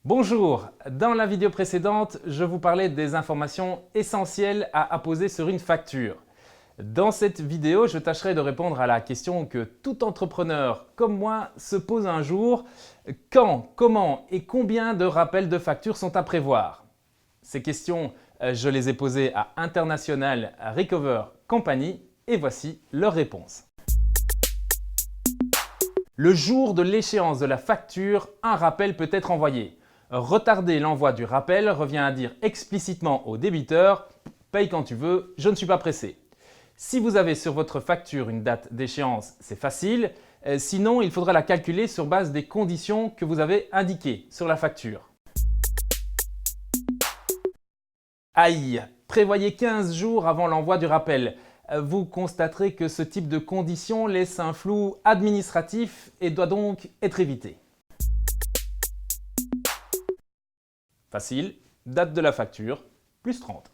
Bonjour, dans la vidéo précédente, je vous parlais des informations essentielles à apposer sur une facture. Dans cette vidéo, je tâcherai de répondre à la question que tout entrepreneur comme moi se pose un jour. Quand, comment et combien de rappels de factures sont à prévoir? Ces questions, je les ai posées à International Recover Company et voici leurs réponses. Le jour de l'échéance de la facture, un rappel peut être envoyé. Retarder l'envoi du rappel revient à dire explicitement au débiteur « paye quand tu veux, je ne suis pas pressé ». Si vous avez sur votre facture une date d'échéance, c'est facile. Sinon, il faudra la calculer sur base des conditions que vous avez indiquées sur la facture. Aïe! Prévoyez 15 jours avant l'envoi du rappel. Vous constaterez que ce type de condition laisse un flou administratif et doit donc être évité. Facile, date de la facture, plus 30.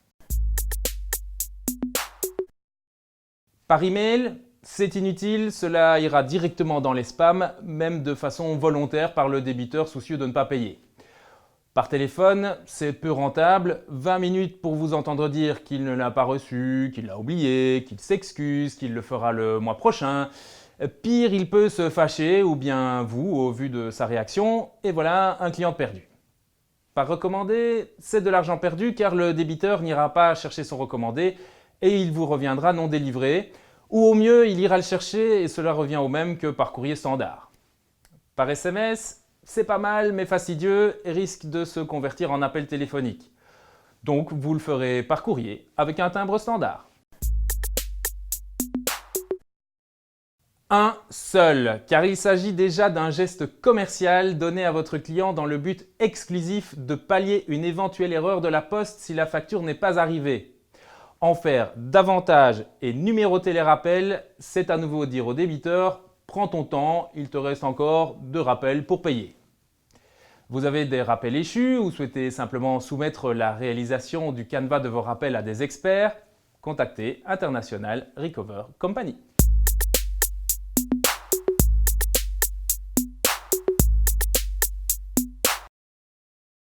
Par email, c'est inutile, cela ira directement dans les spams, même de façon volontaire par le débiteur soucieux de ne pas payer. Par téléphone, c'est peu rentable, 20 minutes pour vous entendre dire qu'il ne l'a pas reçu, qu'il l'a oublié, qu'il s'excuse, qu'il le fera le mois prochain. Pire, il peut se fâcher, ou bien vous, au vu de sa réaction, et voilà un client perdu. Par recommandé, c'est de l'argent perdu car le débiteur n'ira pas chercher son recommandé et il vous reviendra non délivré, ou au mieux, il ira le chercher et cela revient au même que par courrier standard. Par SMS, c'est pas mal mais fastidieux et risque de se convertir en appel téléphonique. Donc vous le ferez par courrier avec un timbre standard. Un seul, car il s'agit déjà d'un geste commercial donné à votre client dans le but exclusif de pallier une éventuelle erreur de la poste si la facture n'est pas arrivée. En faire davantage et numéroter les rappels, c'est à nouveau dire au débiteur « prends ton temps, il te reste encore 2 rappels pour payer ». Vous avez des rappels échus ou souhaitez simplement soumettre la réalisation du canevas de vos rappels à des experts? Contactez International Recover Company.